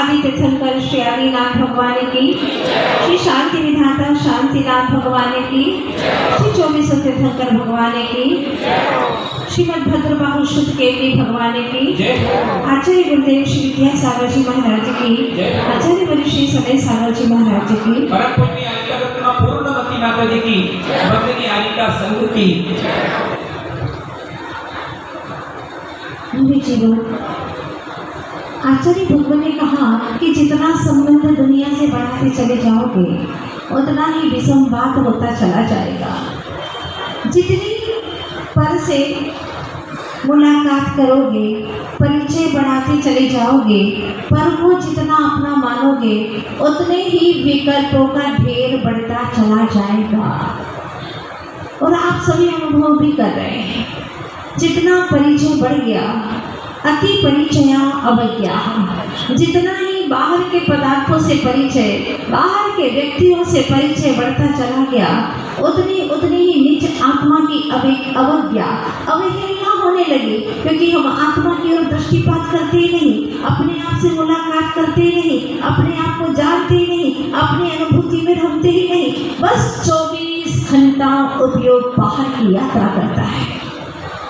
आदि तीर्थंकर श्री आदिनाथ भगवान की, श्री शांति विधाता शांतिनाथ भगवान की, श्री 24 तीर्थंकर भगवान की, श्रीमद भद्रबाहु शुद्ध केवली भगवान की, आचार्य गुरुदेव श्री विद्यासागर जी महाराज की, आचार्य गुरु श्री सदय सागर जी महाराज की, परम पुण्य आरिका रत्ना पूर्णमती माता जी की, भक्तनी आरिका संघ की। आचार्य भगवान ने कहा कि जितना संबंध दुनिया से बढ़ाते चले जाओगे उतना ही विसंवाद होता चला जाएगा। जितनी पर से मुलाकात करोगे, परिचय बढ़ाते चले जाओगे, पर वो जितना अपना मानोगे उतने ही विकल्पों का ढेर बढ़ता चला जाएगा। और आप सभी अनुभव भी कर रहे हैं, जितना परिचय बढ़ गया अति परिचया अवज्ञा। जितना ही बाहर के पदार्थों से परिचय, बाहर के व्यक्तियों से परिचय बढ़ता चला गया उतनी ही निज आत्मा की अवज्ञा अवहेलना होने लगी, क्योंकि हम आत्मा की ओर दृष्टिपात करते ही नहीं, अपने आप से मुलाकात करते ही नहीं, अपने आप को जानते ही नहीं, अपनी अनुभूति में रमते ही नहीं, बस 24 घंटा उपयोग बाहर की यात्रा करता है,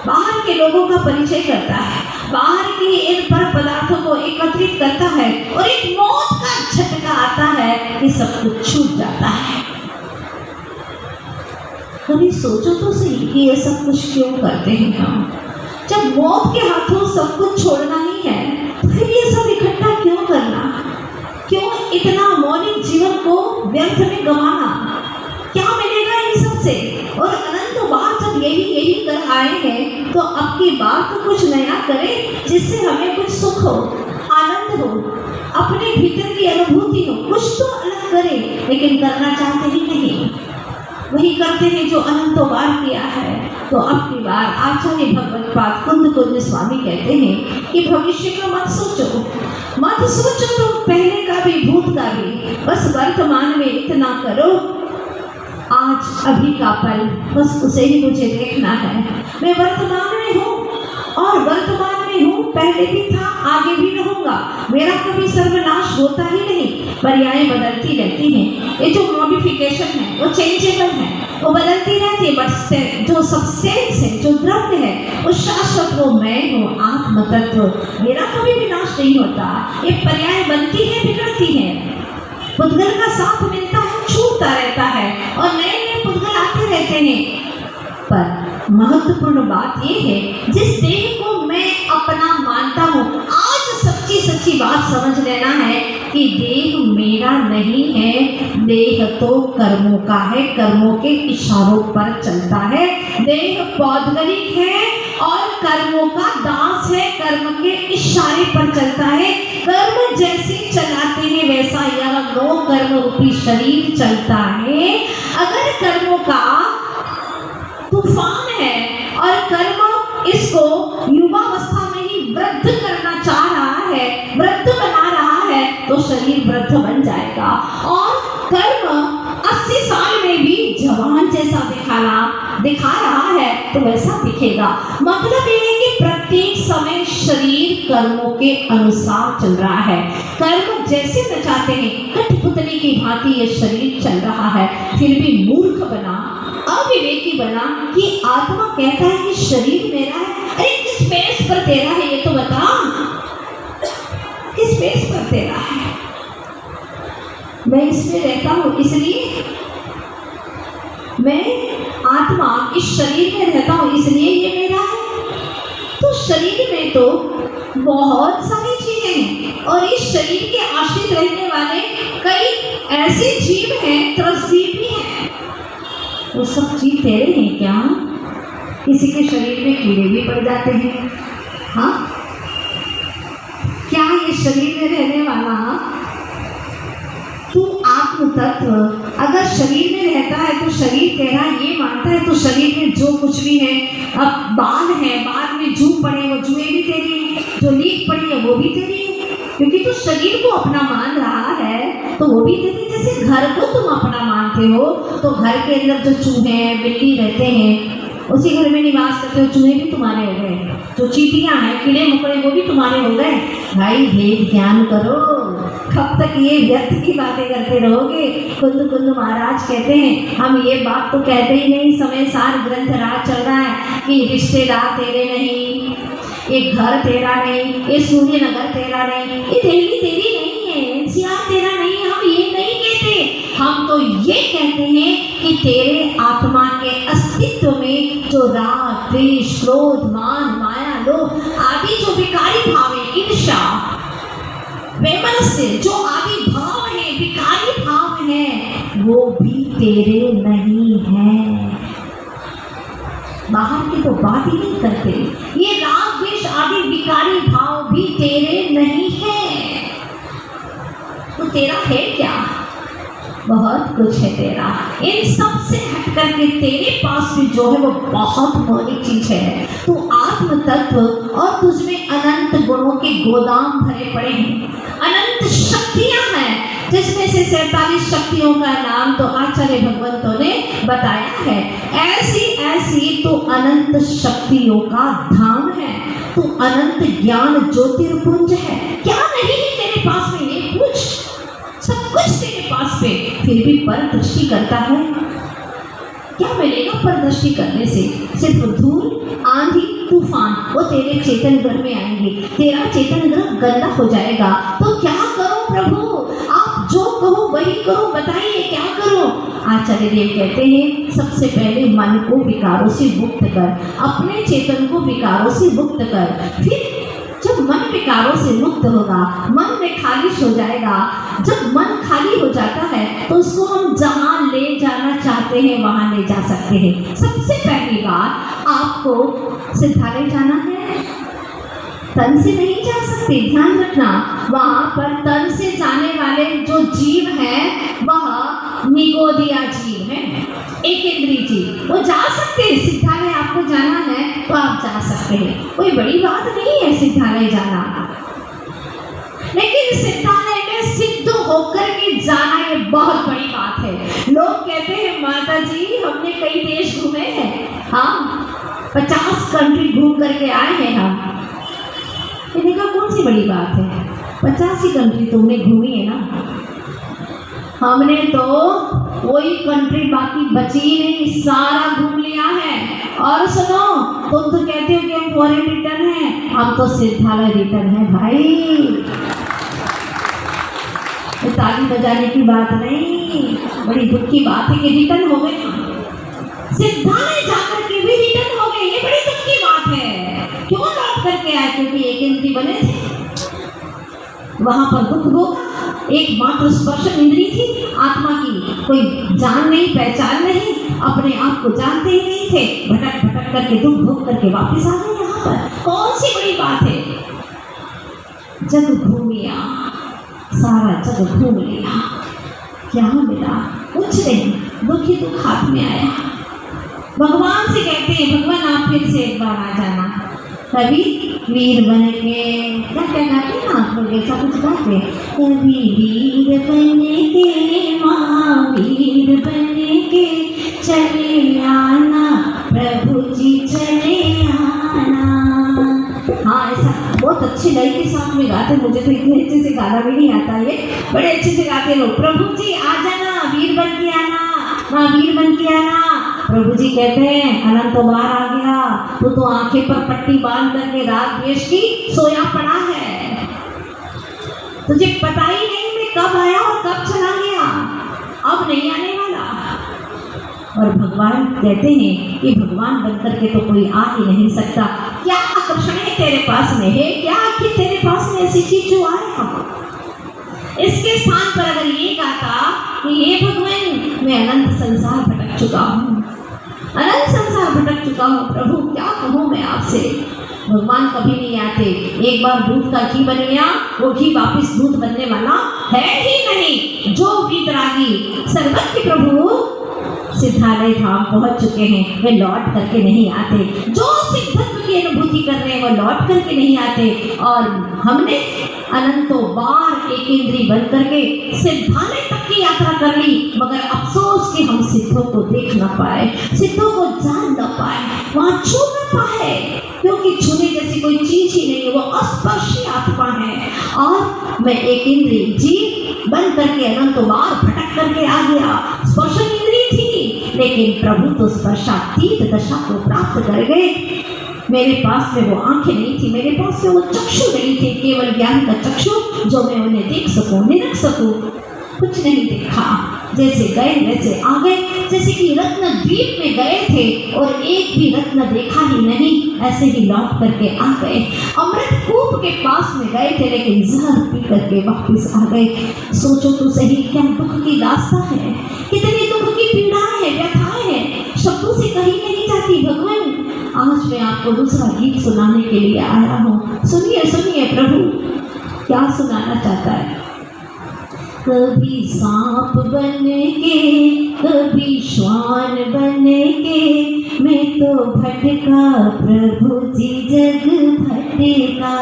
बाहर के लोगों का परिचय करता है, बाहर के इन पर पदार्थों को एकत्रित करता है और एक मौत का झटका आता है कि सब कुछ छूट जाता है। कभी सोचो तो सही कि ये सब कुछ क्यों करते हैं हम? जब मौत के हाथों सब कुछ छोड़ना ही है तो फिर ये सब इकट्ठा क्यों करना? क्यों इतना मौलिक जीवन को व्यर्थ में गंवाना? क्या मिलेगा इन सब से? और अनंत बार जब यही कर आए हैं तो अब की बार तो कुछ नया करें जिससे हमें कुछ सुख हो, आनंद हो, अपने भीतर की अनुभूति हो। कुछ तो अलग करें, लेकिन करना चाहते ही नहीं, वही करते हैं जो अनंतों बार किया है। तो अब की बार आचार्य भगवत पाद कुंद स्वामी कहते हैं कि भविष्य का मत सोचो तो पहले का भी भूत का भी, बस वर्तमान में इतना करो, आज अभी का पल बस उसे ही मुझे देखना है। मैं वर्तमान में हूँ और वर्तमान में हूँ, पहले भी था, आगे भी रहूँगा, मेरा कभी सर्वनाश होता ही नहीं। पर्याय बदलती रहती हैं, ये जो मॉडिफिकेशन है वो चेंजेबल है, वो बदलती रहती है, बट जो सब्सटेंस है, जो द्रव्य है वो शाश्वत, वो मैं हूँ, आत्म तत्व, मेरा कभी विनाश नहीं होता। ये पर्याय बनती है, बिगड़ती है, पुद्गल का साथ मिलता है, छूटता रहता है और नए नए पुद्गल आते रहते हैं। पर महत्वपूर्ण बात यह है, जिस देह को मैं अपना मानता हूँ, आज सच्ची बात समझ लेना है कि देह मेरा नहीं है, देह तो कर्मों का है, कर्मों के इशारों पर चलता है। देह पौद्गलिक है और कर्मों का दास है, कर्म के इशारे पर चलता है। कर्म जैसे चलाते हैं वैसा यह नो कर्म रूपी शरीर चलता है। अगर कर्मों का तूफान है और कर्म इसको युवावस्था में ही वृद्ध करना चाह रहा है, वृद्ध बना रहा है, तो शरीर वृद्ध बन जाएगा और कर्म 80 साल में भी जवान जैसा दिखा रहा है तो वैसा दिखेगा। मतलब ये है कि प्रत्येक समय शरीर कर्मों के अनुसार चल रहा है। कर्म जैसे नचाते हैं, कठपुतली की भांति ये शरीर चल रहा है, फिर भी मूर्ख बना, अविवेकी बना कि आत्मा कहता है कि शरीर मेरा है। अरे किस बेस पर तेरा है ये तो बता, किस बेस पर तेरा है? मैं इसमें रहता हूँ इसलिए, मैं आत्मा इस शरीर में रहता हूँ इसलिए ये मेरा है। तो शरीर में तो बहुत सारी चीजें हैं और इस शरीर के आश्रित रहने वाले कई ऐसे जीव हैं, त्रसजीव भी हैं। वो सब जीव तेरे हैं क्या? किसी के शरीर में कीड़े भी पड़ जाते हैं। हाँ, क्या ये शरीर में रहने वाला तू आत्म तत्व अगर शरीर में रहता है तो शरीर तेरा ये मानता है, तो शरीर में जो कुछ भी है, अब बाल है, बाल में जू पड़े वो जुए भी तेरी है, जो लीक पड़ी है वो भी तेरी है, क्योंकि तू शरीर को अपना मान रहा है तो वो भी तेरी। जैसे घर को तुम अपना मानते हो तो घर के अंदर जो चूहे हैं, बिल्ली रहते हैं, उसी घर में निवास करते हो, चूहे भी तुम्हारे हो गए, जो चींटियां हैं, कीड़े मकोड़े वो भी तुम्हारे हो गए। भाई भेद ज्ञान करो, कब तक ये व्यर्थ की बातें करते रहोगे? कुंद कुंद महाराज कहते हैं हम ये बात तो कहते ही नहीं, समय सार ग्रंथ राज चल रहा है कि रिश्तेदार तेरे नहीं, ये घर तेरा नहीं, ये सूर्य नगर तेरा नहीं, ये दिल्ली तेरी नहीं है, एनसीआर तेरा नहीं है। हम ये नहीं कहते, हम तो ये कहते हैं कि तेरे आत्मा के अस्तित्व में जो राग द्वेष क्रोध मान माया लोभ आदि जो विकारी भाव है, ईर्ष्या वैमनस्य जो आदि भाव है, विकारी भाव है, वो भी तेरे नहीं है। बाहर की तो बात ही नहीं करते, ये राग द्वेष आदि विकारी भाव भी तेरे नहीं है। तो तेरा है क्या? बहुत कुछ है तेरा। इन सब से हट करके तेरे पास भी जो है वो बहुत मौलिक चीज है। तू आत्म तत्व और तुझमें अनंत गुणों के गोदाम भरे पड़े हैं, अनंत शक्तियां हैं, जिसमें से 47 शक्तियों का नाम तो आचार्य भगवंतों ने बताया है। ऐसी ऐसी तो अनंत शक्तियों का धाम है, तू अनंत ज्ञान ज्योतिर्पुंज है। क्या नहीं है तेरे पास में, ये पूछ। सब कुछ तेरे पास पे, फिर भी पर दृष्टि करता है। क्या मिलेगा पर दृष्टि करने से? सिर्फ धूल आंधी तूफान वो तेरे चेतन ग्रह में आएंगे, तेरा चेतन ग्रह गंदा हो जाएगा। तो क्या करो प्रभु, आप जो कहो वही करो, बताइए क्या करो? आचार्य देव कहते हैं सबसे पहले मन को विकारों से मुक्त कर, अपने चेतन को विकारों से मुक्त कर। फिर जब मन विकारों से मुक्त होगा, मन में खालिश हो जाएगा। जब मन खाली हो जाता है तो उसको हम जहाँ ले जाना चाहते हैं वहाँ ले जा सकते हैं। सबसे पहली बात, आपको सिद्धालय जाना है, तन से नहीं जा सकते, ध्यान रखना। वहाँ पर तन से जाने वाले जो जीव हैं वह निगोदिया जीव है, एक इंद्रिय जीव, वो जा सकते हैं। सिद्धालय आपको जाना है तो आप जा सकते हैं, कोई बड़ी बात नहीं है सिद्धालय जाना। लेकिन सिद्धालय में सिद्ध होकर के जाना ये बहुत बड़ी बात है। लोग कहते हैं माता जी हमने कई देश घूमे हैं, हाँ 50 कंट्री घूम करके आए हैं हम। मैंने कहा कौन सी बड़ी बात है, 50 ही कंट्री तुमने घूमी है ना, हमने तो वही कंट्री बाकी बची ही नहीं, सारा घूम लिया है। और सुनो, तुम तो कहते हो कि हम फॉरेन रिटर्न हैं, हम तो सिद्धालय रिटर्न है भाई। तो ताली बजाने की बात नहीं, बड़ी दुख की बात है कि रिटर्न हो गए हम, सिद्धालय जाकर के भी रिटर्न हो गए, ये बड़ी दुख की बात है। क्यों लौट करके आए? क्योंकि एक इंद्री बने थे, वहां पर दुख भोगा, एकमात्र स्पर्शन इंद्री थी आत्मा की, कोई जान नहीं पहचान नहीं, अपने आप को जानते ही नहीं थे, भटक भटक करके दुख भोग करके वापस आ गए यहाँ पर। कौन सी बड़ी बात है? जग घूमिया, सारा जग घूम लिया, क्या मिला? कुछ नहीं, दुख ही दुख हाथ में आया। भगवान से कहते हैं भगवान आप फिर से एक बार आ जाना, कभी वीर बन के, क्या क्या गाते हैं आप लोग, ऐसा कुछ गाते, कभी वीर बन के महावीर बन के चले आना, प्रभु जी चले आना। हाँ ऐसा बहुत अच्छे लय के साथ में गाते, मुझे तो इतने अच्छे से गाना भी नहीं आता, ये बड़े अच्छे से गाते लोग। प्रभु जी आ जाना, वीर बन के आना, महावीर बन के आना। प्रभु जी कहते हैं अनंत तो बाहर आ गया, तो आंखें पर पट्टी बांध करके रात द्वेष की सोया पड़ा है, तुझे पता ही नहीं मैं कब आया और कब चला गया, अब नहीं आने वाला। और भगवान कहते हैं कि भगवान बनकर के तो कोई आ ही नहीं सकता। क्या आकर्षण है तेरे पास में, है क्या आखिर तेरे पास में ऐसी चीज जो आए हम? इसके स्थान पर अगर ये गाता कि हे भगवान मैं अनंत संसार भटक चुका हूँ, अनंत संसार भटक चुका हूँ प्रभु, क्या कहूँ मैं आपसे। भगवान कभी नहीं आते। एक बार दूध का घी बन गया, वो घी वापस दूध बनने वाला है ही नहीं। जो वीतरागी सर्वज्ञ प्रभु सिद्धालय धाम पहुंच चुके हैं, वे लौट करके नहीं आते। जो सिद्धत्व की अनुभूति कर रहे हैं वो लौट करके नहीं आते। और हमने अनंतों बार एक इंद्री बन करके सिद्धालय तक की यात्रा कर ली, मगर अफसोस कि हम सिद्धों को देख न पाए, सिद्धों को जान न पाए, वहाँ छू न पाए, क्योंकि छूने जैसी कोई चीज ही नहीं है, वो अस्पर्शी आत्मा है। और मैं एक इंद्रिय जीभ बंद करके अनंत बार भटक करके आ गया। स्पर्शन इंद्रिय थी, लेकिन प्रभु तो स्पर्शातीत दशा को प्राप्त कर गए। मेरे पास में वो आंखें नहीं थी, मेरे पास में वो चक्षु नहीं थे, केवल ज्ञान का चक्षु जो मैं उन्हें देख सकूं, निरख सकूं। कुछ नहीं देखा, जैसे गए वैसे आ गए, जैसे कि रत्न द्वीप में गए थे और एक भी रत्न देखा ही नहीं, ऐसे ही लौट करके आ गए। अमृत कूप के पास में गए थे, लेकिन जहर पी करके वापस आ गए। सोचो तो सही, क्या दुख की दास्तां है, कितनी दुख की पीड़ाएं हैं, व्यथाएं हैं, शब्दों से कही नहीं जाती। भगवान, आज मैं आपको दूसरा गीत सुनाने के लिए आया हूँ। सुनिए सुनिए, प्रभु क्या सुनाना चाहता है। कभी सांप बन के, कभी श्वान बन के, मैं तो भटका प्रभु जी जग भटका।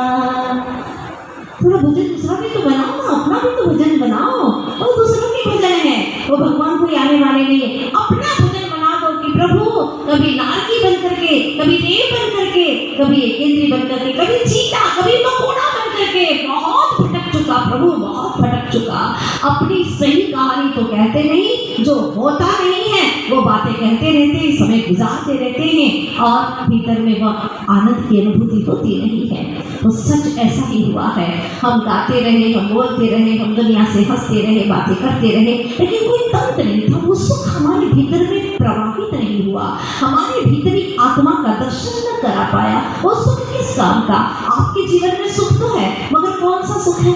थोड़ा भजन दूसरा भी तो बनाओ ना, अपना भी तो भजन बनाओ। वो दूसरों के भजन है, वो भगवान को आने वाले नहीं है। अपना भजन बना दो कि प्रभु कभी नारकी बन करके, कभी देव बन करके, कभी एकेंद्री बन करके, कभी चीता, कभी मकोड़ा बन करके बहुत भटक चुका प्रभु, बहुत भटक चुका। अपनी सही कहानी तो कहते नहीं, जो होता नहीं है वो बातें कहते रहते हैं, समय गुजारते रहते हैं और भीतर में वह आनंद की अनुभूति होती नहीं है। तो सच ऐसा ही हुआ है। हम गाते रहे, हम बोलते रहे, हम दुनिया से हंसते रहे, बातें करते रहे, लेकिन कोई तंत्र नहीं था। वो सुख हमारे भीतर में प्रवाहित नहीं हुआ, हमारे भीतरी आत्मा का दर्शन न करा पाया। वो सुख किस काम का? आपके जीवन में सुख तो है, मगर कौन सा सुख है?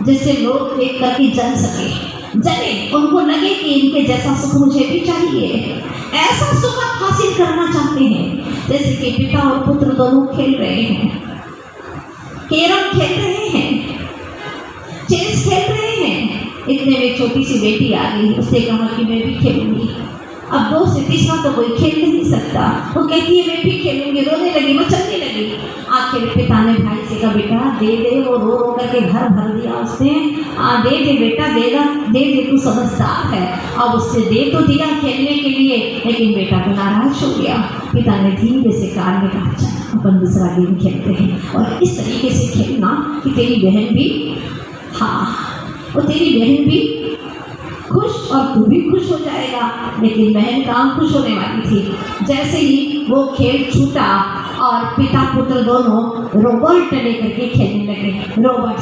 जैसे लोग देख करके जल सके, जले, उनको लगे कि इनके जैसा सुख मुझे भी चाहिए, ऐसा सुख आप हासिल करना चाहते हैं। जैसे कि पिता और पुत्र दोनों खेल रहे हैं, कैरम खेल रहे हैं, चेस खेल रहे हैं। इतने में छोटी सी बेटी आ गई, उसने कहा कि मैं भी खेलूंगी। अब दो से तीसरा तो कोई खेल नहीं सकता, वो कहती है मैं भी खेलूंगी, रोने लगी, मचलने लगी। आखिर पिता ने भाई से कहा बेटा दे दे, वो रो रो करके घर भर दिया उसने। दे दे बेटा, देगा, दे दे, तू समझदार है। अब उसने दे तो दिया खेलने के लिए, लेकिन बेटा तो नाराज हो गया। पिता ने धीरे से कान में कहा चल अपन दूसरा गेम खेलते हैं, और इस तरीके से खेलना कि तेरी बहन भी, हाँ, और तेरी बहन भी खुश और तू भी खुश हो जाएगा। लेकिन बहन कहाँ खुश होने वाली थी। जैसे ही वो खेल छूटा और पिता पुत्र दोनों रोबोट लेकर के खेलने लगे, रोबोट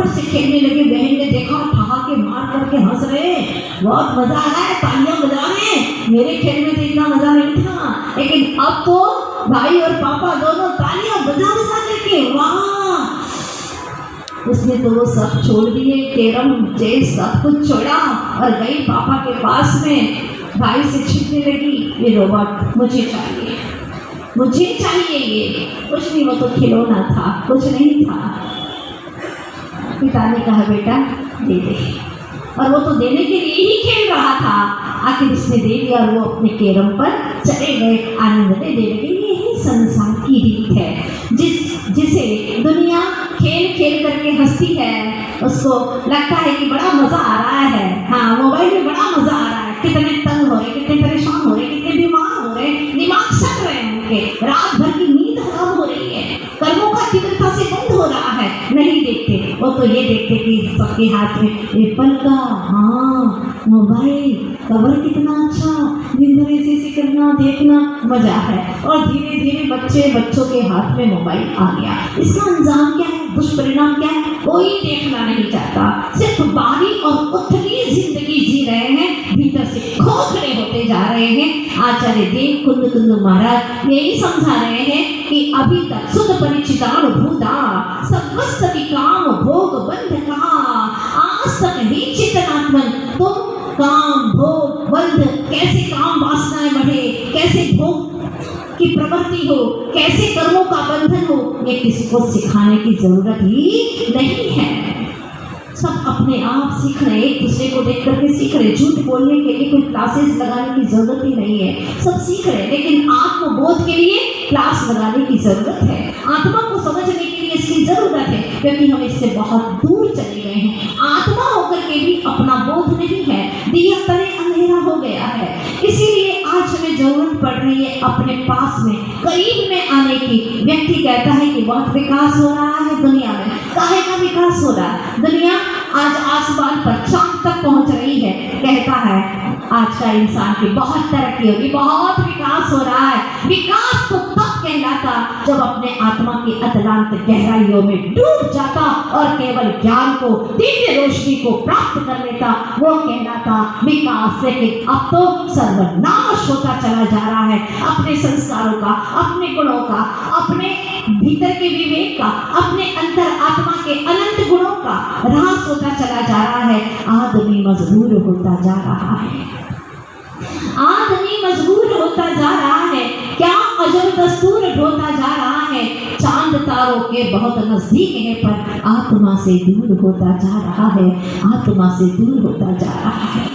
से खेलने लगे। बहन ने देखा, ठहाके मार करके हंस रहे, बहुत मजा आ रहा है, तालियां बजा रहे हैं। मेरे खेल में तो इतना मजा नहीं था, लेकिन अब तो भाई और पापा दोनों तालियां बजा बजा करके, वाह। उसने तो वो सब छोड़ दिए, कैरम चेस सब कुछ छोड़ा और गई पापा के पास में, भाई से छिपने लगी, ये रोबोट मुझे चाहिए, मुझे चाहिए ये। कुछ नहीं, वो तो खिलौना था, कुछ नहीं था। पिता ने कहा बेटा दे दे, और वो तो देने के लिए ही खेल रहा था। आखिर उसने दे दिया और वो अपने कैरम पर चले गए, आनंद ले दे लगे। यही संसार की रीत है। जिसे दुनिया खेल खेल करके हंसती है, उसको लगता है कि बड़ा मजा आ रहा है। हाँ, मोबाइल में बड़ा मजा आ रहा है। कितने तंग हो रहे, कितने परेशान हो रहे, कितने बीमार हो रहे, दिमाग सट रहे हैं उनके, रात भर की नींद हराम हो रही है, कर्मों का तीव्रता से बंद हो रहा है। नहीं देखते, वो तो ये देखते कि सबके हाथ में एप्पल का, हाँ, मोबाइल कवर कितना अच्छा, दिन भर ऐसे करना, देखना, मजा है। और धीरे धीरे बच्चों के हाथ में मोबाइल आ गया। इसका अंजाम क्या है, दुष्परिणाम क्या है, कोई देखना नहीं चाहता। सिर्फ बाहरी और उथली जिंदगी जी रहे हैं, भीतर से खोखले होते जा रहे हैं। आचार्य देव कुंद महाराज यही समझा रहे हैं कि अभी तक सुध परिचितान भूता सर्वस्व काम भोग बंध कहा, आज तक ही चितनात्मन तुम काम भोग बंध, कैसे काम वासनाएं बढ़े, कैसे भोग की प्रवृत्ति हो, कैसे कर्मों का बंधन हो, ये किसी को सिखाने की जरूरत ही नहीं है। सब अपने आप सीख रहे, एक दूसरे को देख करके सीख रहे। झूठ बोलने के लिए कोई क्लासेस लगाने की जरूरत ही नहीं है, सब सीख रहे। लेकिन आत्मबोध के लिए क्लास लगाने की जरूरत है, आत्मा को समझने के लिए इसकी जरूरत है, क्योंकि हम इससे बहुत दूर चले गए हैं। आत्मा होकर के भी अपना बोध नहीं है, दिया तले अंधेरा हो गया है। इसीलिए आज हमें जरूरत पड़ रही है अपने पास में, करीब में आने की। व्यक्ति कहता है कि बहुत विकास हो रहा है दुनिया में, काहे का विकास विकास हो रहा है। दुनिया आज आसमान पर चांद तक पहुंच रही है। कहता है आज का इंसान की बहुत तरक्की होगी, बहुत विकास हो रहा है। विकास तो तब कहलाता जब अपने आत्मा की अतलांत गहराइयों में डूब जाता और केवल ज्ञान को, दिव्य रोशनी को प्राप्त कर लेता, वो कहलाता विकास। लेकिन अब तो सर्वनाश होता चला जा रहा है। अपने संस्कारों का, अपने गुणों का, अपने भीतर के विवेक का, अपने अंतर आत्मा के अनंत गुणों का ह्रास होता चला जा रहा है। आदमी मजबूर होता जा रहा है। आदमी मजबूर होता जा रहा है। क्या अजब दस्तूर ढोता जा रहा है। चांद तारों के बहुत नजदीक है पर आत्मा से दूर होता जा रहा है। आत्मा से दूर होता जा रहा है।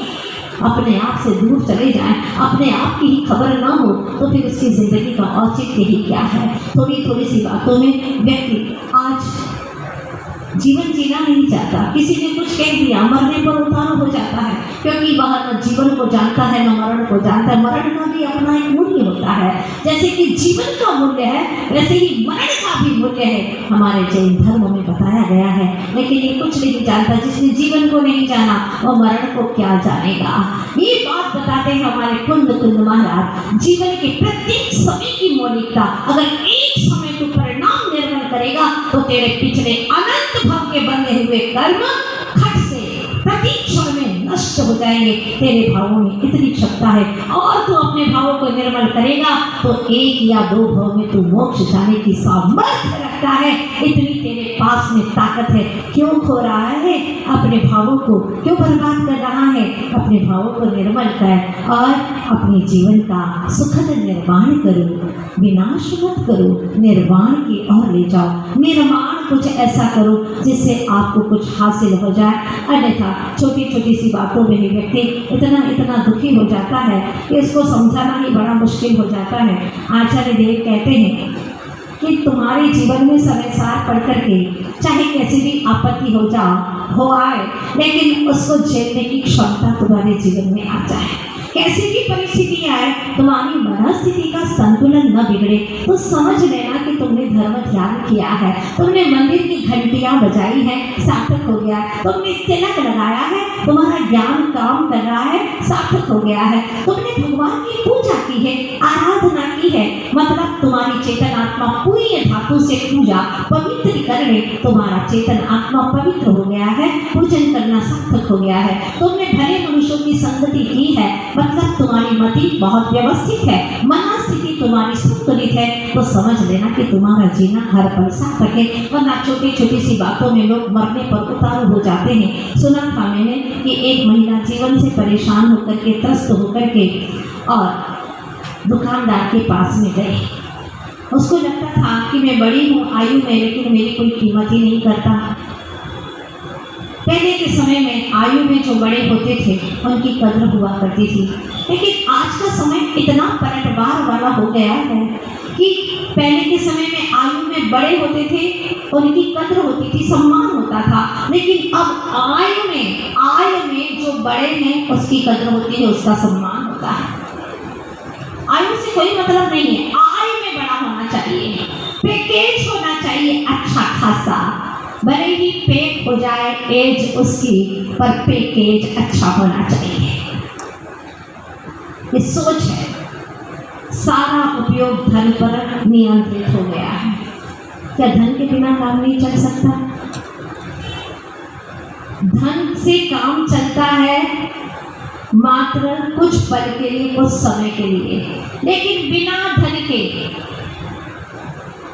अपने आप से दूर चले जाएं, अपने आप की ही खबर ना हो तो फिर उसकी जिंदगी का औचित्य ही क्या है। थोड़ी थोड़ी सी बातों में व्यक्ति आज जीवन जीना नहीं चाहता। किसी ने कुछ कह दिया, मरने पर उतारू हो जाता है, क्योंकि वह न जीवन को जानता है न मरण को जानता है। मरण का भी अपना एक मूल्य होता है। जैसे कि जीवन का मूल्य है वैसे ही मरण का भी मूल्य है, हमारे जैन धर्म में बताया गया है। लेकिन ये कुछ नहीं जानता। जिसने जीवन को नहीं जाना वो मरण को क्या जानेगा। ये बात बताते हैं हमारे कुंद महाराज। जीवन के प्रत्येक समय की मौलिकता, अगर एक समय तू परिणाम निर्भर करेगा तो तेरे पिछले अनंत भव के बने हुए कर्म खट से प्रति क्षण में नष्ट हो जाएंगे। तेरे भावों में इतनी क्षमता है और तू अपने भावों को निर्मल करेगा तो एक या दो भाव में तू मोक्ष जाने की सामर्थ्य रखता है। इतनी तेरे पास में ताकत है। क्यों खो रहा है अपने भावों को, क्यों बर्बाद कर रहा है। अपने भावों को निर्मल कर और अपने जीवन का सुखद निर्माण करो। विनाश मत करो, निर्माण की ओर ले जाओ। निर्माण कुछ ऐसा करो जिससे आपको कुछ हासिल हो जाए। अन्यथा छोटी छोटी सी बातों में ही व्यक्ति इतना दुखी हो जाता है कि इसको समझाना ही बड़ा मुश्किल हो जाता है। आचार्य देव कहते हैं कि तुम्हारे जीवन में समय सार पढ़ करके चाहे कैसी भी आपत्ति हो आए, लेकिन उसको झेलने की क्षमता तुम्हारे जीवन में आ जाए। कैसी भी परिस्थिति आए, तुम्हारी मनस्थिति का संतुलन न बिगड़े तो समझ लेना कि तुमने धर्म ध्यान किया है, तुमने मंदिर की घंटियां बजाई है, सार्थक हो गया। तुमने तिलक लगाया है, तुम्हारा ज्ञान काम कर रहा है, सार्थक हो गया है। तुमने भगवान की पूजा की है, आराधना की है, मतलब तुम्हारी चेतन आत्मा पूरी धातु से पूजा पवित्रीकरण, तुम्हारा चेतन आत्मा पवित्र हो गया है, पूजन करना सार्थक हो गया है। तुमने भले मनुष्यों की संगति की है, मतलब तुम्हारी मति बहुत व्यवस्थित है, मनस्थिति तुम्हारी संतुलित है, तो समझ लेना कि तुम्हारा जीना हर पल सार्थक है। वरना छोटी छोटी सी बातों में लोग मरने पर उतारू हो जाते हैं। सुना था मैंने कि एक महिला जीवन से परेशान होकर के, त्रस्त होकर के और दुकानदार के पास में गई। उसको लगता था कि मैं बड़ी हूँ आयु में, लेकिन मेरी कोई कीमत ही नहीं करता। पहले के समय में आयु में जो बड़े होते थे उनकी कद्र हुआ करती थी, लेकिन आज का समय इतना पलटवार वाला हो गया है कि पहले के समय में आयु में बड़े होते थे, उनकी कद्र होती थी, सम्मान होता था। लेकिन अब आयु में जो बड़े हैं उसकी कद्र होती है, उसका सम्मान होता है। आयु से कोई मतलब नहीं है, आयु में बड़ा होना चाहिए, पैकेज होना चाहिए अच्छा खासा। भले ही पेक हो जाए एज उसकी, पर पैकेज अच्छा होना चाहिए। ये सोच है। सारा उपयोग धन पर नियंत्रित हो गया है। क्या धन के बिना काम नहीं चल सकता? धन से काम चलता है मात्र कुछ पल के लिए, कुछ समय के लिए, लेकिन बिना धन के,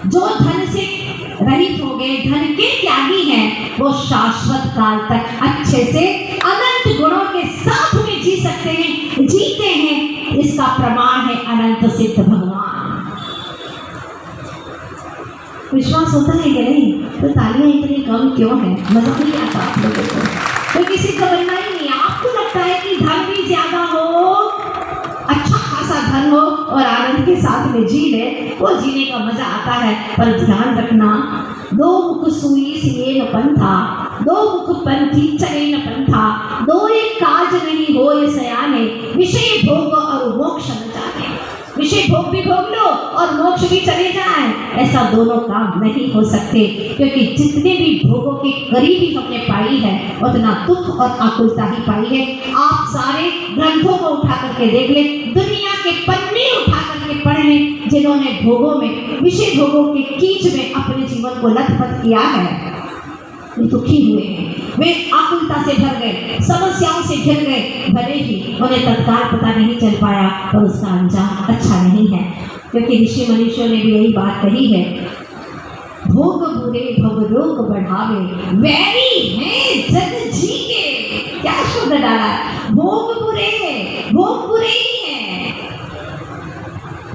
जो धन से रहित हो गए, धन के त्यागी हैं, वो शाश्वत काल तक अच्छे से अनंत गुणों के साथ में जी सकते हैं, जीते हैं। इसका प्रमाण है अनंत सिद्ध भगवान। विश्वास होता है कि नहीं? तो तालियां इतनी कम क्यों है? मजा नहीं आता आप लोगों को? तो किसी को बनना ही नहीं। आपको लगता है कि धन भी ज्यादा हो, अच्छा खासा धन हो और आनंद के साथ में जी ले, वो जीने का मजा आता है। पर ध्यान रखना, दो मुख सुई सिए न पंथा, दो मुख पंथी चले न पंथा, दो एक काज नहीं हो ये सयाने, विषय भोग और मोक्ष न जाने। विषय भोग भी भोग लो और मोक्ष भी चले जाए, ऐसा दोनों काम नहीं हो सकते। क्योंकि जितने भी भोगों के करीबी हमने पाई है उतना दुख और आकुलता ही पाई है। आप सारे ग्रंथों को उठा करके देख ले, दुनिया के पन्ने उठा करके पढ़ लें, जिन्होंने भोगों में, विषय भोगों के कीच में अपने जीवन को लथपथ किया है, वे दुखी हुए हैं, वे आकुलता से भर गए, समस्याओं से घिर गए। भले ही उन्हें तत्काल पता नहीं चल पाया पर उसका अंजाम अच्छा नहीं है। क्योंकि ऋषि मनुष्यों ने भी यही बात कही है, भोग बुरे भव रोग बढ़ावे, वैरी हैं जग जीके। क्या शब्द डाला, भोग बुरे ही हैं,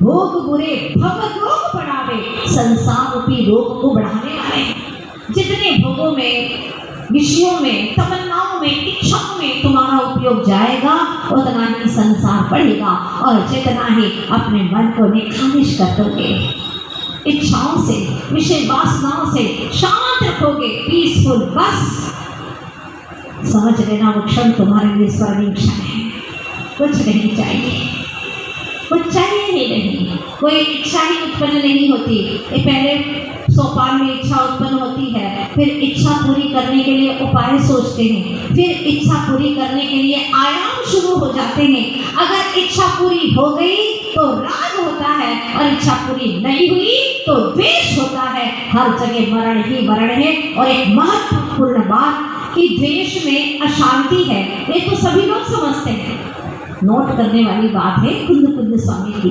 भोग बुरे भव रोग बढ़ावे, संसार रूपी रोग को बढ़ाने वाले हैं। जितने भोगों में, विषयों में, तमन्नाओं में, इच्छाओं में तुम्हारा उपयोग जाएगा उतना ही संसार बढ़ेगा। और जितना ही अपने मन को निखारिश कर दोगे, इच्छाओं से, विषय वासनाओं से शांत रखोगे, पीसफुल, बस समझ लेना वो क्षण तुम्हारे लिए स्वर्णिम क्षण है। कुछ नहीं चाहिए, कुछ चाहिए ही नहीं, कोई इच्छा ही उत्पन्न नहीं होती। ये पहले सोपान में इच्छा उत्पन्न होती है, फिर इच्छा पूरी करने के लिए उपाय सोचते हैं, फिर इच्छा पूरी करने के लिए आयाम शुरू हो जाते हैं। अगर इच्छा पूरी हो गई तो राग होता है और इच्छा पूरी नहीं हुई तो द्वेष होता है। हर जगह मरण ही मरण है। और एक महत्वपूर्ण बात कि द्वेष में अशांति है, ये तो सभी लोग समझते हैं। नोट करने वाली बात है कुंद कुंद स्वामी की,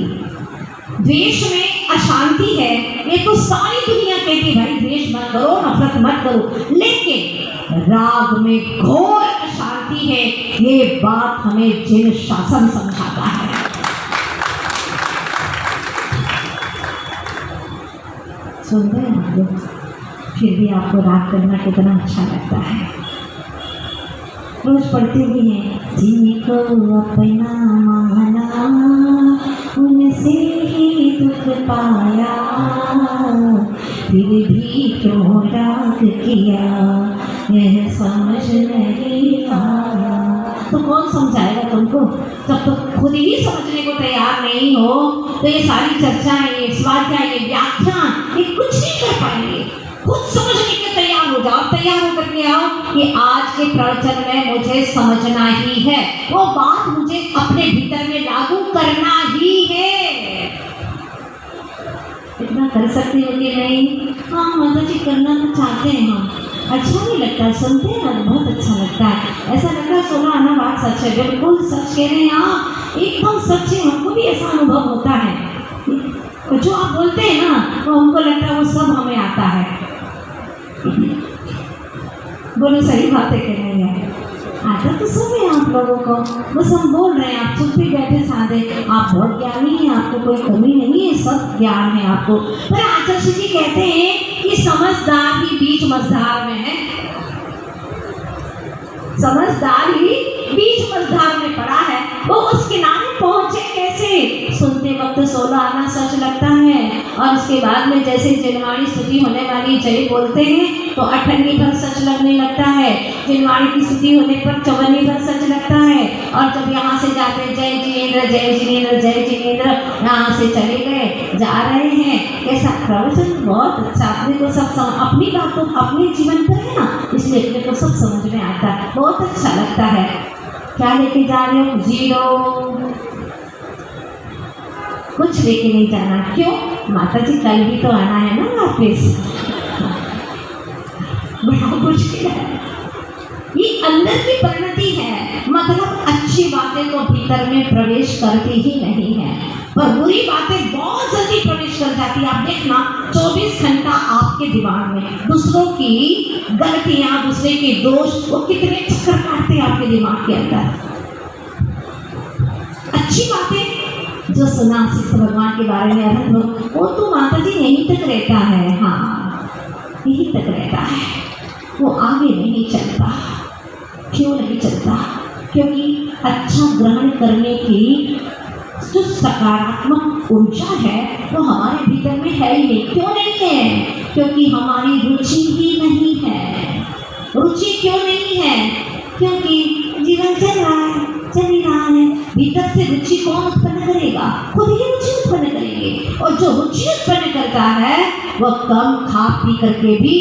द्वेष में अशांति है, ये तो सारी दुनिया कहती भाई द्वेष मत करो, नफरत मत करो, लेकिन राग में घोर अशांति है, ये बात हमें जिन शासन समझाता है। सुन रहे हैं आप लोग, फिर भी आपको राग करना कितना अच्छा लगता है। रोज पढ़ते भी हैं, जिनको अपना माना उनसे ही दुख पाया, फिर भी क्यों राग किया यह समझ नहीं आया। तो कौन समझाएगा तुमको, जब तक खुद ही समझने को तैयार नहीं हो तो ये सारी चर्चाएं, ये स्वाध्याय, ये व्याख्यान, ये कुछ नहीं कर पाएंगे। खुद समझने के तैयार हो जाओ, तैयार होकर के आओ कि आज के प्रवचन में मुझे समझना ही है, वो बात मुझे अपने भीतर में लागू करना ही है। इतना कर सकते हो कि नहीं? हाँ माता जी करना तो चाहते हैं हम, अच्छा नहीं लगता, सुनते हैं ना बहुत अच्छा लगता है, ऐसा लगता है 16 आना बात सच है, बिल्कुल सच कह रहे हैं आप, एकदम सच है। हमको भी ऐसा अनुभव होता है, जो आप बोलते हैं ना तो हमको लगता है वो सब हमें आता है। बोलो सही बातें कह रहे हैं, आता तो सब है आप लोगों को, बस हम बोल रहे हैं, आप चुप भी बैठे साधे, आप बहुत ज्ञानी हैं, आपको कोई कमी नहीं है, सब ज्ञान है आपको। पर आचार्य जी कहते हैं कि समझदार ही बीच मझधार में है, समझदार ही बीच मझधार में पड़ा है, वो उस किनारे पहुंचे कैसे? सुनते वक्त 16 आना सच लगता है, और उसके बाद में जैसे जिनवाणी स्तुति होने वाली जय बोलते हैं तो 58 भर सच लगने लगता है, जिनवाणी की स्तुति होने पर 54 भर सच लगता है। और जब यहाँ से जाते जय जिनेन्द्र जय जिनेन्द्र जय जिनेन्द्र, यहाँ से चले गए, जा रहे हैं, कैसा प्रवचन, बहुत अच्छा। अपने को सब अपनी बात तो अपने जीवन पर है ना, इसलिए अपने को सब समझ में आता है, बहुत अच्छा लगता है। क्या लेके जा रहे हो? 0, कुछ लेके नहीं जाना। क्यों? माता जी कल भी तो आना है ना वापिस, बड़ा मुश्किल है। ये अंदर की परिणति है, मतलब अच्छी बातें तो भीतर में प्रवेश करती ही नहीं है, पर बुरी बातें बहुत जल्दी प्रवेश कर जाती है। आप देखना 24 घंटा आपके दिमाग में दूसरों की गलतियां, दूसरे के दोष, वो कितने चक्कर काटते हैं आपके दिमाग के अंदर। अच्छी बातें जो सुना सिद्ध भगवान के बारे में अनुभव, वो तो माता जी यहीं तक रहता है, हाँ यहीं तक रहता है, वो आगे नहीं चलता। क्यों नहीं चलता? क्योंकि अच्छा ग्रहण करने की जो सकारात्मक ऊर्जा है वो हमारे भीतर में है ही नहीं। क्यों नहीं है? क्योंकि हमारी रुचि ही नहीं है। रुचि क्यों नहीं है? क्योंकि जीवन चल रहा है, चल ही रहा है। भीतर से रुचि कौन उत्पन्न करेगा? खुद ही रुचि उत्पन्न करेंगे। और जो रुचि उत्पन्न करता है वह कम खा पी करके भी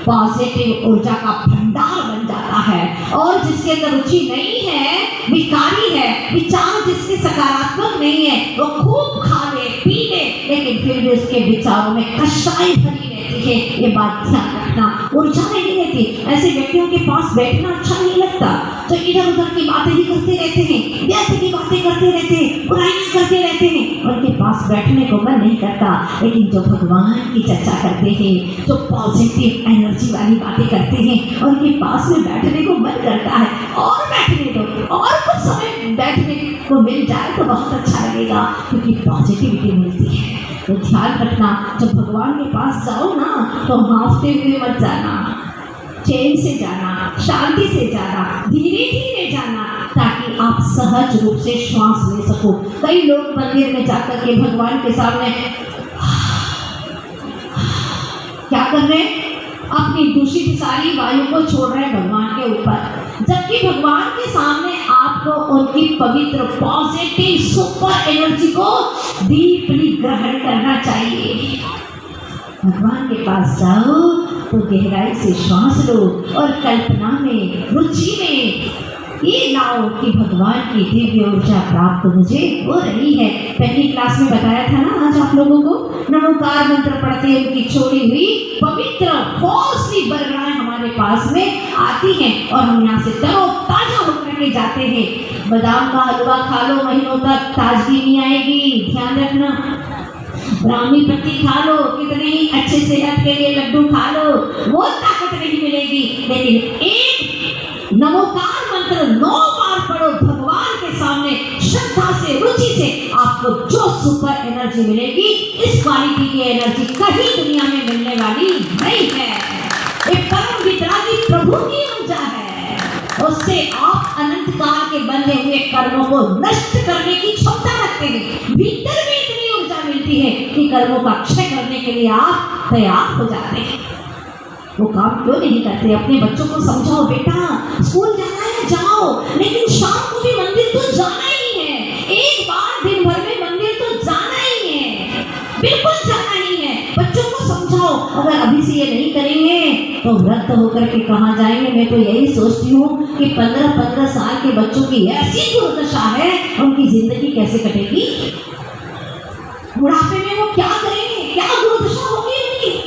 पॉजिटिव ऊर्जा का भंडार बन जाता है। और जिसके अंदर रुचि नहीं है, विकारी है, विचार जिसके सकारात्मक नहीं है, वो खूब खा ले पी ले, लेकिन फिर भी उसके विचारों में कषाय भरी रहती है। ये बात ध्यान रखना, ऊर्जा नहीं रहती। ऐसे व्यक्तियों के पास बैठना अच्छा नहीं लगता, तो इधर उधर की बातें ही करते रहते हैं, व्यर्थ की बातें करते रहते हैं, बुराइयां करते रहते हैं, उनके पास बैठने को मन नहीं करता। लेकिन जो भगवान की चर्चा करते हैं, जो पॉजिटिव एनर्जी वाली बातें करते हैं, उनके पास में बैठने को मन करता है। और बैठने दो, और कुछ समय बैठने को मिल जाए तो बहुत अच्छा लगेगा, क्योंकि पॉजिटिविटी मिलती है। तो ध्यान रखना, जब भगवान के पास जाओ ना तो हांफते हुए मत जाना, चैन से जाना, शांति से जाना, धीरे धीरे जाना, ताकि आप सहज रूप से श्वास ले सको। कई लोग मंदिर में जाकर के भगवान के सामने क्या कर रहे हैं? अपनी दूषित सारी वायु को छोड़ रहे हैं भगवान के ऊपर, जबकि भगवान के सामने आपको उनकी पवित्र पॉजिटिव सुपर एनर्जी को डीपली ग्रहण करना चाहिए। भगवान के पास जाओ तो गहराई से श्वास लो और कल्पना में, रुचि में ये लाओ कि भगवान की दिव्य ऊर्जा प्राप्त मुझे हो रही है। पहली क्लास में बताया था ना आज आप लोगों को, नमोकार मंत्र पढ़ते उनकी छोड़ी हुई पवित्र फौजी बरगड़ाएं हमारे पास में आती हैं और हम यहाँ से तरोताजा होकर के जाते हैं। बादाम का हलवा खा लो, महीनों तक ताजगी नहीं आएगी, ध्यान रखना। ब्राह्मी पत्ती खा लो, कितने ही अच्छे सेहत के लिए लड्डू खा लो, वो ताकत नहीं मिलेगी। लेकिन एक नमोकार मंत्र 9 बार पढ़ो भगवान के सामने श्रद्धा से, रुचि से, आपको जो सुपर एनर्जी मिलेगी, इस क्वालिटी की एनर्जी कहीं दुनिया में मिलने वाली नहीं है। एक परम वितरागी प्रभु की ऊर्जा है, उससे आप अनंत काल के बंधे हुए कर्मों को नष्ट करने की क्षमता रखते हैं। भीतर में इतनी ऊर्जा मिलती है कि कर्मों का क्षय करने के लिए आप तैयार हो जाते हैं। वो काम क्यों नहीं करते? अपने बच्चों को समझाओ, बेटा स्कूल जाना है जाओ, लेकिन शाम को भी मंदिर तो जाना ही है। एक बार दिन भर में मंदिर तो जाना ही है, बिल्कुल जाना ही है। बच्चों को समझाओ, अगर अभी से ये नहीं करेंगे तो वृद्ध होकर के कहाँ जाएंगे। मैं तो यही सोचती हूँ कि 15-15 साल के बच्चों की ऐसी दुर्दशा है, उनकी जिंदगी कैसे कटेगी? बुढ़ापे में वो क्या करेंगे? क्या दुर्दशा होगी उनकी?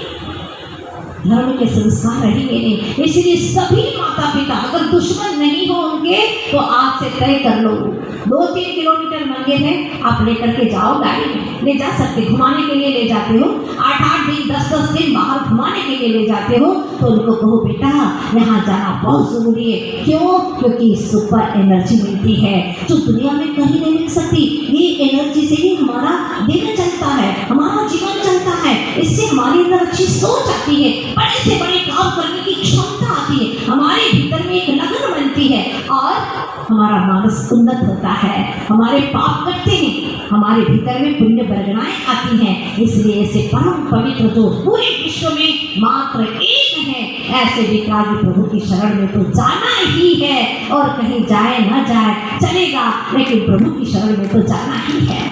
धर्म के संस्कार रहेंगे नहीं। इसलिए सभी माता पिता अगर दुश्मन नहीं हो उनके, तो आज से तय कर लो, 2-3 किलोमीटर मंदिर है, आप लेकर के जाओ, गाड़ी में ले जा सकते, घुमाने के लिए ले जाते हो, 8-8 दिन 10-10 दिन बाहर घुमाने के लिए ले जाते हो, तो उनको कहो बेटा यहाँ जाना बहुत जरूरी है। क्यों? क्योंकि सुपर एनर्जी मिलती है जो दुनिया में कहीं नहीं मिल सकती। ये एनर्जी से ही हमारा दिन चलता है, हमारा जीवन चलता है। इससे हमारे अंदर अच्छी सोच आती है, बड़े से बड़े काम करने की क्षमता आती है, हमारे भीतर में एक लगन बनती है और हमारा मानस उन्नत होता है, हमारे पाप कटते हैं, हमारे भीतर में पुण्य बरगड़ाएं आती हैं। इसलिए ऐसे परम पवित्र जो पूरे विश्व में मात्र एक है, ऐसे विकास प्रभु की शरण में तो जाना ही है। और कहीं जाए ना जाए चलेगा, लेकिन प्रभु की शरण में तो जाना ही है।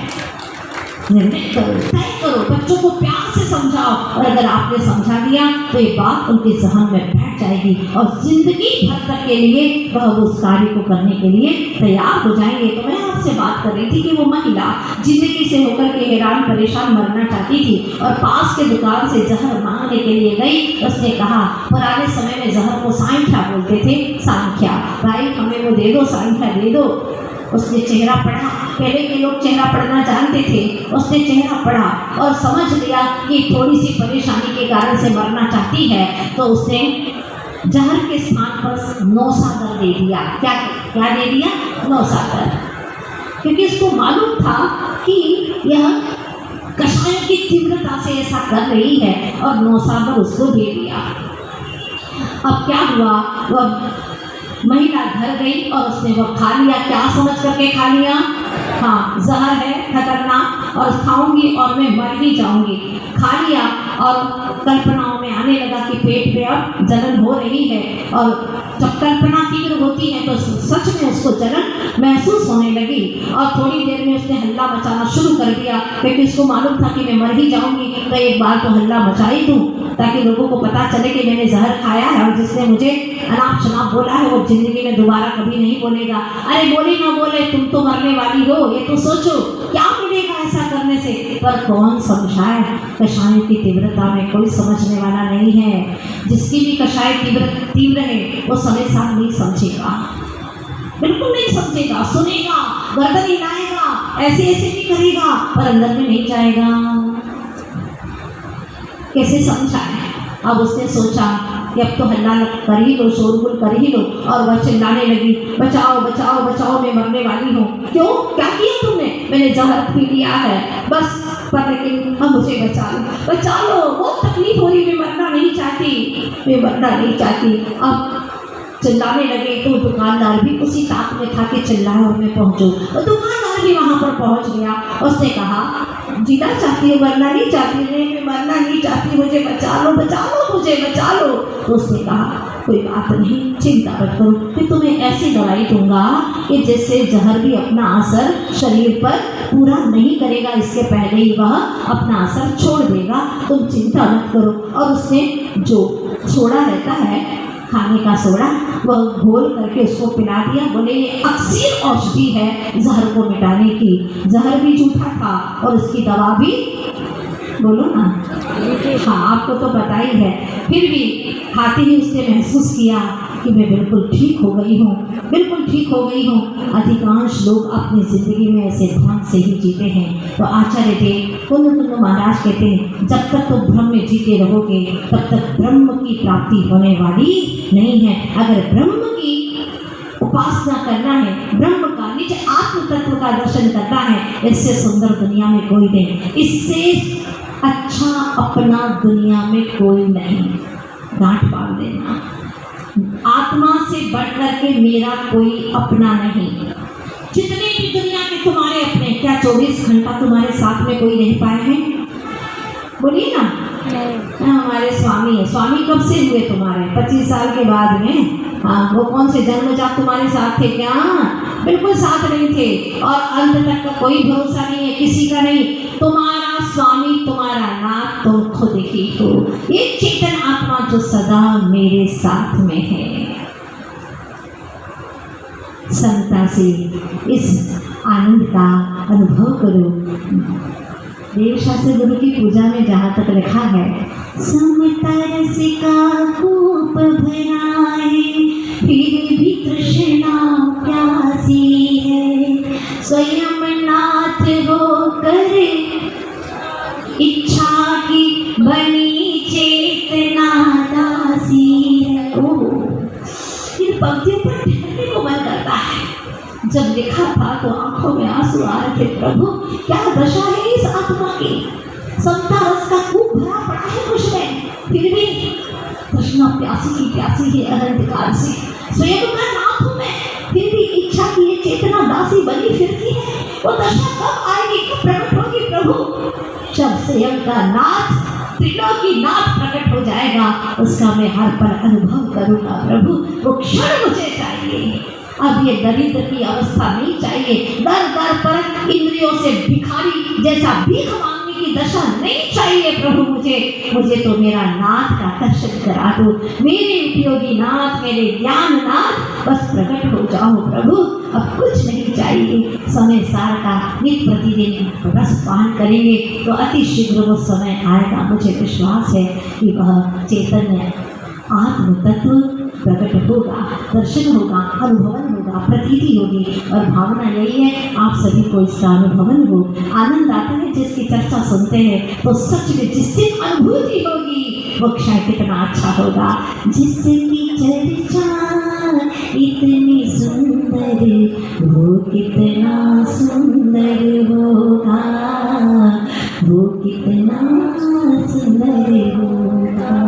निर्णय करो, तय करो, बच्चों को प्यार से समझाओ, और अगर आपने समझा दिया तो ये बात उनके जहन में बैठ जाएगी और जिंदगी भर तक के लिए वह उस कार्य को करने के लिए तैयार हो जाएंगे। तो मैं आपसे बात कर रही थी कि वो महिला जिंदगी से होकर के हैरान परेशान मरना चाहती थी और पास के दुकान से जहर मांगने के लिए गई। उसने कहा, पुराने समय में जहर को सांख्या बोलते थे, सांख्या, भाई हमें वो दे दो, सांख्या दे दो। उसने चेहरा पढ़ा, पहले के लोग चेहरा पढ़ना जानते थे, उसने चेहरा पढ़ा और समझ लिया कि थोड़ी सी परेशानी के कारण से मरना चाहती है, तो उसने जहर के स्थान पर नौसागर दे दिया। क्या क्या दे दिया? नौसागर, क्योंकि उसको मालूम था कि यह कषायों की तीव्रता से ऐसा कर रही है, और नौसागर उसको दे दिया। अब क्या हुआ, वह महिला घर गई और उसने वो खा लिया। क्या समझ करके खा लिया? हाँ, जहर है, खतरनाक, और खाऊंगी और मैं मर ही जाऊंगी। खा लिया और कल्पनाओं में आने लगा कि पेट में अब जलन हो रही है, और जब कल्पना तीव्र होती है तो सच में उसको जलन महसूस होने लगी और थोड़ी देर में उसने हल्ला मचाना शुरू कर दिया, क्योंकि उसको मालूम था कि मैं मर ही जाऊंगी, तो एक बार तो हल्ला मचा ही दूँ ताकि लोगों को पता चले कि मैंने जहर खाया है और जिसने मुझे अनाप शनाप बोला है वो जिंदगी में दोबारा कभी नहीं बोलेगा। अरे बोले ना बोले, तुम तो मरने वाली हो, ये तो सोचो क्या मिलेगा ऐसा करने से। पर कौन समझाए, कषाय की तीव्रता में कोई समझने वाला नहीं है। जिसकी भी कषाय तीव्र है वो समय साथ नहीं समझेगा, बिल्कुल नहीं समझेगा, सुनेगा, गर्दन हिलाएगा, ऐसे ऐसे भी करेगा, पर अंदर में नहीं जाएगा। कैसे समझाए? अब उसने सोचा कि अब तो हल्ला कर ही लो, शोरगुल कर ही लो, और वह चिल्लाने लगी, बचाओ बचाओ बचाओ, मैं मरने वाली हूँ। क्यों, क्या किया तुमने? मैंने जहर पी लिया है बस, पर लेकिन अब मुझे बचा लो, बहुत तकलीफ हो रही, मैं मरना नहीं चाहती। अब चिल्लाने लगे तो दुकानदार भी उसी ताक में था कि चिल्लाए और मैं पहुँचूँ। तो दुकानदार भी वहाँ पर पहुँच गया। उसने कहा, जीना चाहती हो, मरना नहीं चाहती? मैं मरना नहीं चाहती, मुझे बचा लो, मुझे बचा लो। तो उसने कहा, कोई बात नहीं, चिंता मत करो, कि तुम्हें ऐसी दवाई दूंगा कि जिससे जहर भी अपना असर शरीर पर पूरा नहीं करेगा, इसके पहले ही वह अपना असर छोड़ देगा, तुम चिंता मत करो। और उसने जो सोडा रहता है, खाने का सोडा, वह घोल करके उसको पिला दिया। बोले ये अक्सर औषधि है जहर को मिटाने की। जहर भी झूठा था और उसकी दवा भी, बोलो ना, हाँ आपको तो पता ही है। फिर भी खाते ही उसने महसूस किया कि मैं बिल्कुल ठीक हो गई हूँ। अधिकांश लोग अपनी ज़िंदगी में ऐसे ध्यान से ही जीते हैं। तो आचार्य देव कुंद महाराज कहते हैं, जब तक तो भ्रम में जीते रहोगे तब तक ब्रह्म की प्राप्ति होने वाली नहीं है। अगर ब्रह्म की उपासना करना है, ब्रह्म का निज आत्म तत्व का दर्शन करना है, इससे सुंदर दुनिया में कोई नहीं, इससे अच्छा अपना दुनिया में कोई नहीं। गांठ बांध देना, आत्मा से बढ़कर के मेरा कोई अपना नहीं। जितने भी दुनिया के तुम्हारे अपने, क्या 24 घंटा तुम्हारे साथ में कोई रह पाए हैं? बोलिए ना। हमारे स्वामी है, स्वामी कब से हुए तुम्हारे? 25 साल के बाद में। हाँ, वो कौन से जन्मजात तुम्हारे साथ थे क्या? बिल्कुल साथ नहीं थे, और अंत तक का कोई भरोसा नहीं है किसी का नहीं। तुम्हारा स्वामी, तुम्हारा नाथ तुम खुद ही हो, ये चेतन आत्मा जो सदा मेरे साथ में है। समता से इस आनंद का अनुभव करो। देवशास्त्र गुरु की पूजा में जहाँ तक लिखा है, समता रस का कूप भरा है, फिर भी तृष्णा प्यासी है, स्वयं नाथ होकर इच्छा की बनी चेतना दासी है। इन पंक्तियों पर ठहरने को मन करता है। जब लिखा था तो आंखों में आंसू आ रहे थे। प्रभु क्या दशा है इस आत्मा की, समता रस का कूप भरा पड़ा है मुझ में, फिर भी तृष्णा प्यासी है अनंत काल से। स्वयं का नाथ हूँ मैं, फिर भी इच्छा की ये चेतना दासी बनी फिरती है। वो दशा कब आएगी, कब प्रकट होगी प्रभु? जब स्वयं का नाथ, त्रिलोकी नाथ प्रकट हो जाएगा, उसका मैं हर पल अनुभव करूँगा प्रभु। वो क्षण मुझे चाहिए। अब ये दरिद्र की अवस्था नहीं चाहिए, दर दर पर इंद्रियों से भिखारी जैसा भीख मांगने की दशा नहीं चाहिए प्रभु मुझे तो मेरा नाथ का दर्शन करा दो, मेरे उपयोगी नाथ, मेरे ज्ञान नाथ, बस प्रकट हो जाओ प्रभु। अब कुछ नहीं चाहिए। समय सार का नित प्रतिदिन रस पान करेंगे तो अति शीघ्र वो समय आएगा। मुझे विश्वास है कि वह चैतन्य आत्म तत्व प्रकट होगा, दर्शन होगा, अनुभवन होगा, प्रतीति होगी। और भावना यही है आप सभी को इसका अनुभवन हो। आनंद आता है जिसकी चर्चा सुनते हैं तो सच में जिस दिन अनुभूति होगी वो क्षण कितना अच्छा होगा। जिसकी चर्चा इतनी सुंदर, वो कितना सुंदर होगा, वो कितना सुंदर होगा।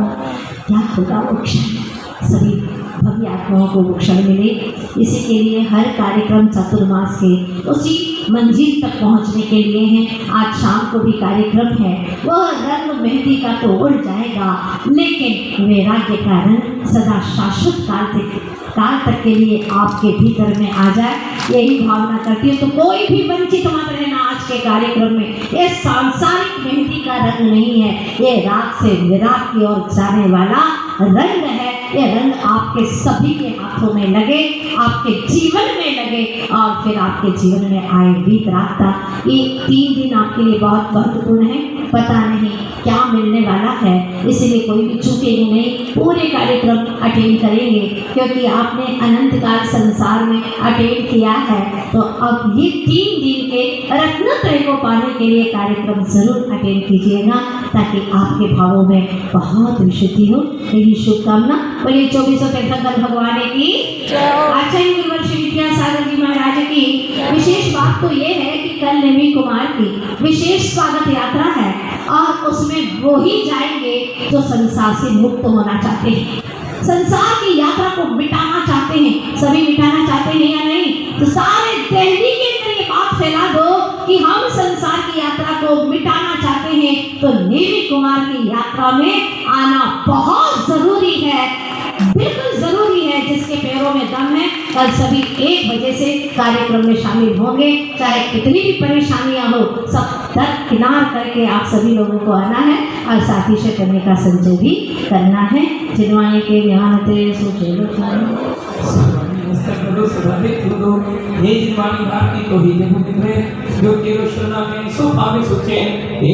क्या होगा वो क्षण? सभी भव्य आत्माओं को वो क्षण मिले। इसी के लिए हर कार्यक्रम चतुर्मास के उसी मंजिल तक पहुंचने के लिए हैं। आज शाम को भी कार्यक्रम है, वह रंग मेहंदी का तो उड़ जाएगा, लेकिन वैराग्य का रंग सदा शाश्वत काल तक काल तक के लिए आपके भीतर में आ जाए, यही भावना करती हूँ। तो कोई भी वंचित मत रहना आज के कार्यक्रम में। ये सांसारिक मेहंदी का रंग नहीं है, ये राग से विराग की ओर जाने वाला रंग है। ये रंग आपके सभी के हाथों में लगे, आपके जीवन में लगे और फिर आपके जीवन में आए बीत रास्ता। ये 3 दिन आपके लिए बहुत महत्वपूर्ण है। पता नहीं क्या मिलने वाला है, इसलिए कोई भी चूकेंगे नहीं, पूरे कार्यक्रम अटेंड करेंगे, क्योंकि आपने अनंत काल संसार में अटेंड किया है। तो अब ये 3 दिन के रत्नत्रय को पाने के लिए कार्यक्रम जरूर अटेंड कीजिएगा, ताकि आपके भावों में बहुत विशुद्धि हो। मेरी शुभकामना। बोलिए 2453 भगवान की आचार्य गुरुवर्षी विद्यासागर जी महाराज की। विशेष बात तो ये है कि कल नेमी कुमार की विशेष स्वागत यात्रा है और उसमें वो ही जाएंगे जो संसार से मुक्त होना चाहते हैं, संसार की यात्रा को मिटाना चाहते हैं। सभी मिटाना चाहते हैं या नहीं? तो सारे दिल्ली के अंदर ये बात फैला दो कि हम संसार की यात्रा को मिटाना चाहते हैं, तो नेमी कुमार की यात्रा में आना बहुत जरूरी है, बिल्कुल जरूरी है। जिसके पैरों में दम है, कल सभी 1 बजे से कार्यक्रम में शामिल होंगे। चाहे कितनी भी परेशानियां हो, सब दरकिनार करके आप सभी लोगों को आना है और साथी से करने का संचय भी करना है। जिनवाणी के ध्यानते सोचे हे जिनवाणी भारती तो ही जब जो केरो शरणा में सो पावे सोचे हे